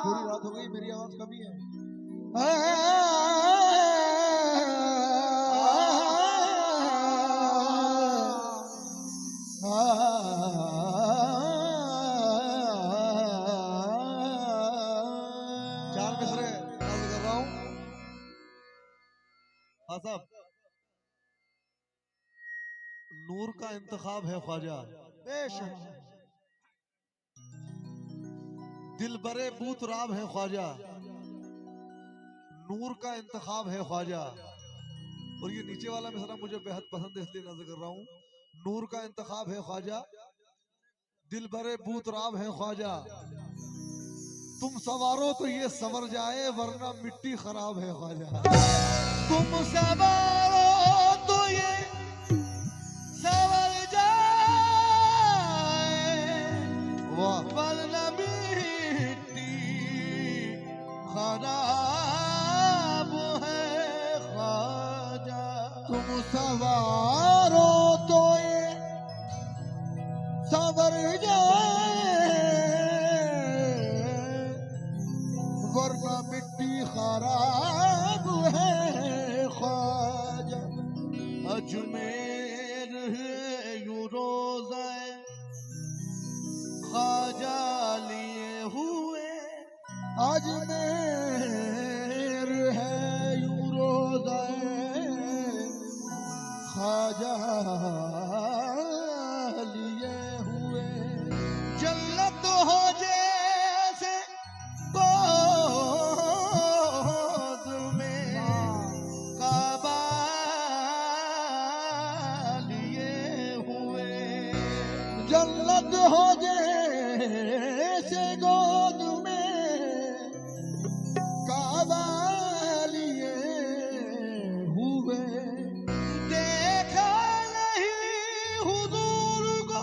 पूरी रात हो गई, मेरी आवाज कमी है। चार मिसरे अर्ज कर रहा हूं। हाँ साहब, नूर का इंतखाब है ख्वाजा, बेशक दिल बरे बूत राब है ख्वाजा, नूर का इंतखाब है ख्वाजा। और ये नीचे वाला मिसरा मुझे बेहद पसंद है, इसलिए नजर कर रहा हूं। नूर का इंतखाब है ख्वाजा, दिल भरे बूत राब है ख्वाजा, तुम सवारो तो ये संवर जाए वरना मिट्टी खराब है ख्वाजा। तुम सवारो तो ये संवर जाए वरना मिट्टी खराब है ख्वाजा। तुम सवारो तो ये संवर जाए वरना मिट्टी खराब है ख्वाजा। अजमेर है यूं रोज़ा ख्वाजा लिए हुए, अजमेर है यूं रोज़ा ख्वाजा लिए हुए। जन्नत हो जैसे गोद में काबा लिए हुए। जन्नत हो जैसे गोद में काबा लिए हुए। देखा नहीं हुजूर को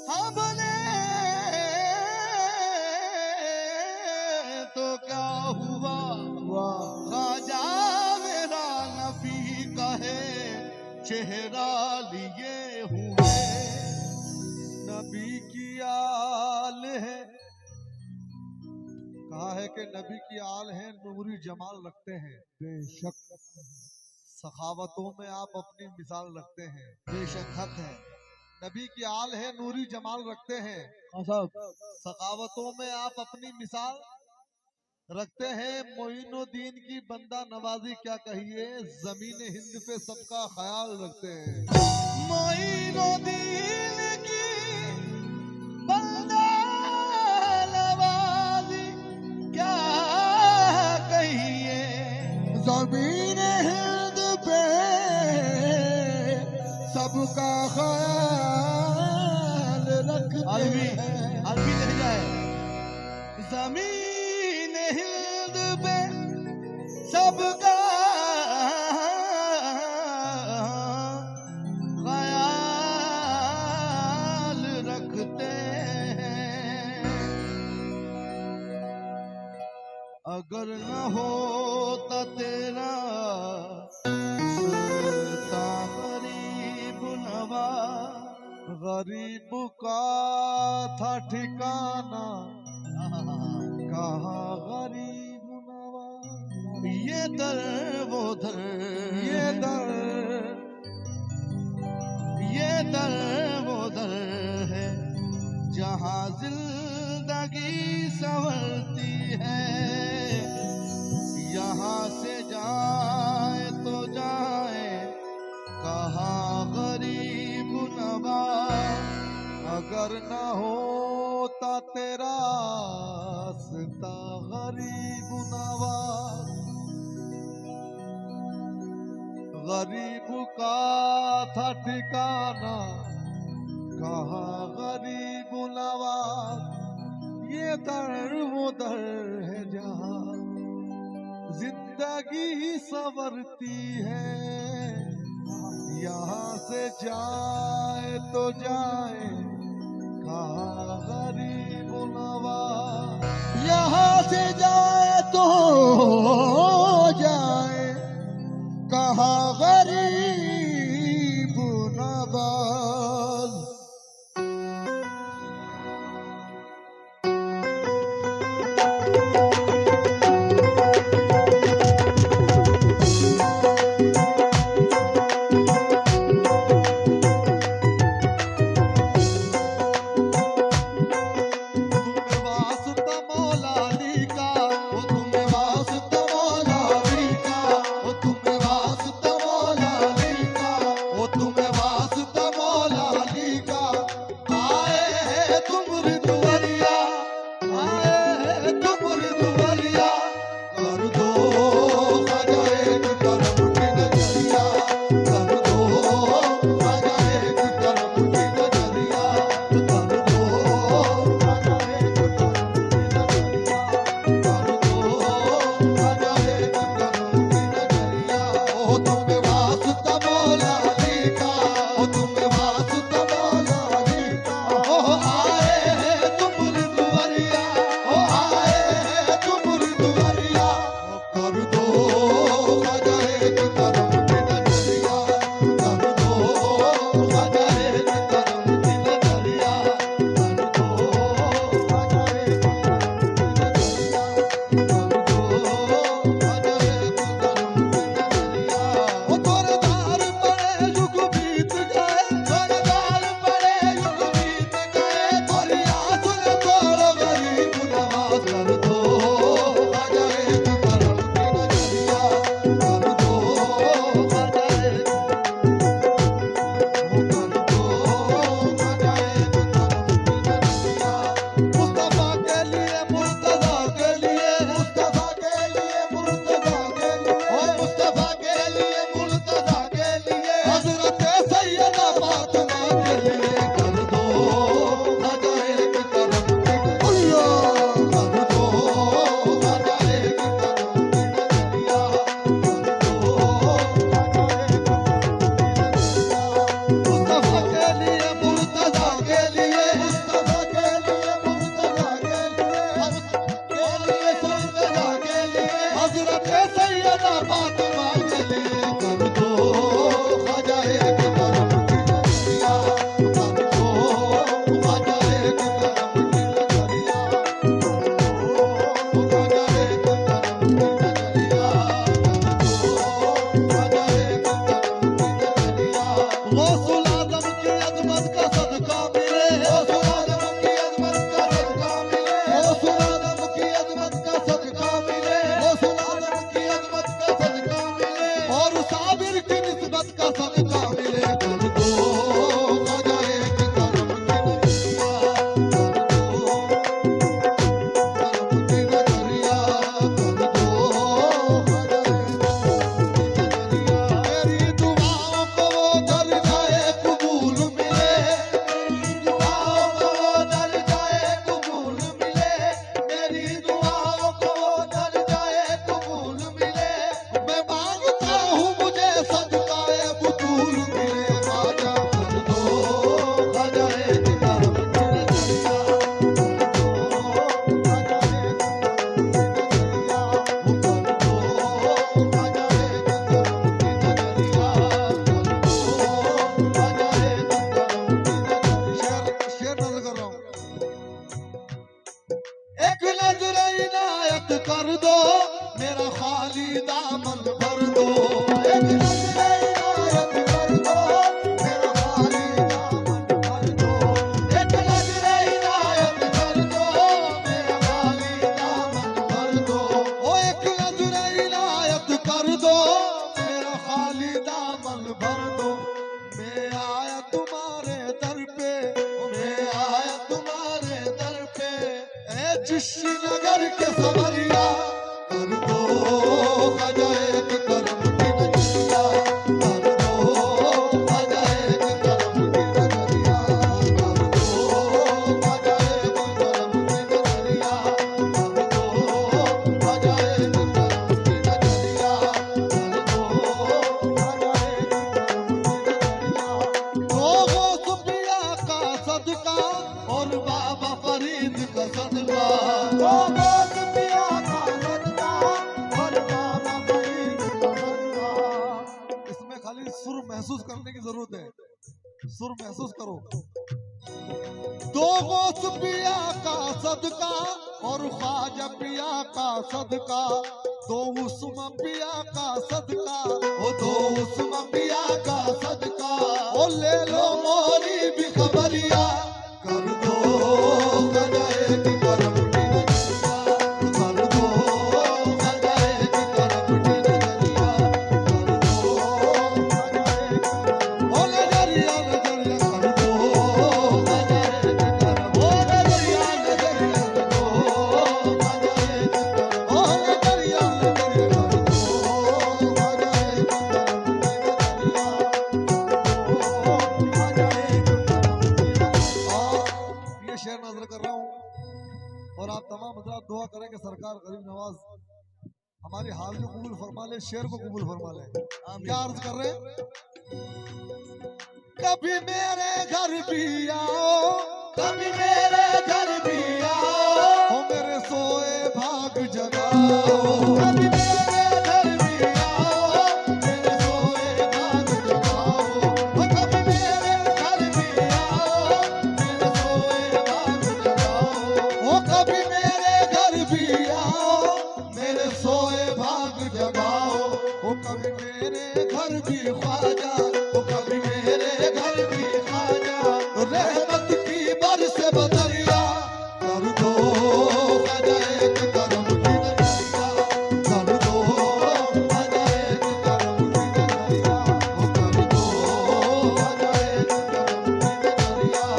हमने तो क्या हुआ, ख्वाजा मेरा नबी कहे चेहरा लिए हुए। नबी की आल है, कहा है कि नबी की आल है नूरी जमाल रखते हैं, बेशक सखावतों में आप अपनी मिसाल रखते हैं, बेशक हक है। नबी की आल है नूरी जमाल रखते हैं, सखावतों में आप अपनी मिसाल रखते हैं। मोइनुद्दीन की बंदा नवाजी क्या कहिए, जमीन हिंद पे सबका ख्याल रखते हैं। मोइनुद्दीन की बंदा नवाजी क्या कहिए, जमीन हिंद पे सबका ख्याल रखते हैं। अलवी ले जाए, जमीन हिंद पे सबका ख्याल रखते हैं। अगर न होता तेरा गरीब नवा, गरीब का था ठिकाना कहाँ गरीब नवा। ये दर वो दर, ये दर वो दर है जहाँ जिंदगी संवरती है। यहाँ से जाए तो जाए कहाँ गरीब नवा। अगर न होता तेरा रास्ता गरीब नवाज, गरीब का था ठिकाना उधर है जहां जिंदगी संवरती है। यहाँ से जाए तो जाए कहाँ गरीब नवाज, यहाँ से जाए तो जाए कहाँ गरीब नवाज। नगर के सवरिया कर दो अजय करम की नजरिया, कर दो अजय करम की नजरिया, कर दो अजय करम की नजरिया, कर महसूस करो। दो गोस पिया का सदका और ख्वाजा पिया का सदका, दो उस्मा पिया का सदका, ओ दो उस्मा पिया का सदका, ओ ले लो मोरी भी खबरिया, कर दो गजाए की करम की नजरिया, कर दो गजाए की करम की नजरिया, कर दो गजाए की करम, ओ नजरिया नजरिया कर दो गजाए की करम, ओ नजरिया नजरिया कर दो गजाए की करम, ओ नजरिया नजरिया कर दो गजाए की करम की नजरिया, कर दो गजाए की करम की नजरिया। और ये शेर नजर कर रहा हूँ और आप तमाम हजरात दुआ करें कि सरकार गरीब नवाज हमारी हाल को कबूल फरमा ले, शेर को कबूल फरमा ले। क्या अर्ज कर रहे हैं? कभी मेरे घर भी आओ, कभी मेरे घर भी आओ, हो मेरे सोए भाग जगाओ, कभी मेरे घर भी आओ, मेरे सोए भाग जगाओ, ओ कभी मेरे घर भी आओ, मेरे सोए भाग जगाओ, ओ कभी मेरे घर भी आओ, मेरे सोए भाग जगाओ, ओ कभी मेरे घर भी ख्वाजा, ओ कभी मेरे घर भी ख्वाजा, रहमत की बरस बदरिया, कर दो गजाए की करम की नजरिया, कर दो गजाए की करम की नजरिया, ओ कर दो गजाए की करम की नजरिया,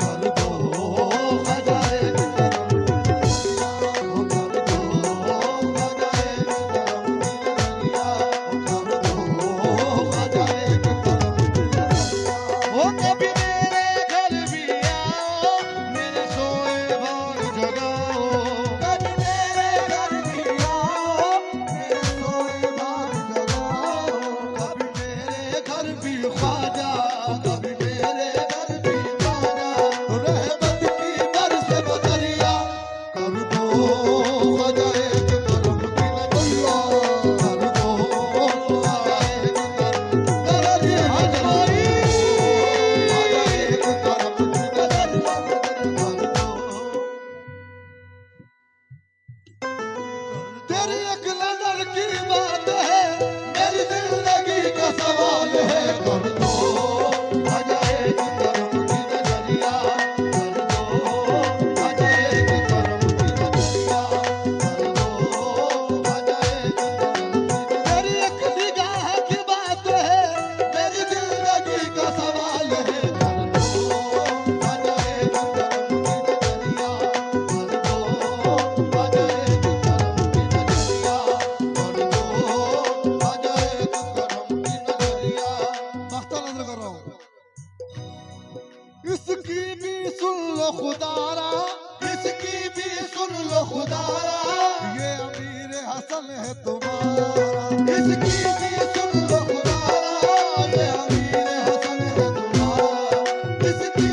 कर दो गजाए की करम की नजरिया, ओ कर दो गजाए की करम की नजरिया, ओ कर दो गजाए की करम की नजरिया। ओ कभी मेरे घर भी आओ, मेरे सोए भाग जगाओ, कभी मेरे घर भी आओ, मेरे सोए भाग जगाओ, कभी मेरे घर भी ख्वाजा, कभी मेरे घर भी ख्वाजा, रहमत की बरस बदरिया, कर दो गजाए की करम की नजरिया, कर दो गजाए की करम की नजरिया, गजाए की करम की नजरिया, कर दो। तेरी एक नजर की बात है, मेरी जिंदगी का सवाल है, कर दो गजाए की करम की नजरिया, कर दो गजाए की करम की नजरिया, कर दो गजाए की करम की नजरिया। तेरी एक निगाह की बात है, मेरी जिंदगी का सवाल है, कर दो गजाए की करम की नजरिया, कर दो गजाए की करम की नजरिया, कर दो गजाए की करम की नजरिया। मख्ता नजर कर रहा हूँ। इसकी भी सुन लो खुदारा, इसकी भी सुन लो खुदारा, ये अमीर हसन है तुम्हारा, इसकी भी सुन लो खुदारा, ये अमीर हसन है तुम्हारा, इसकी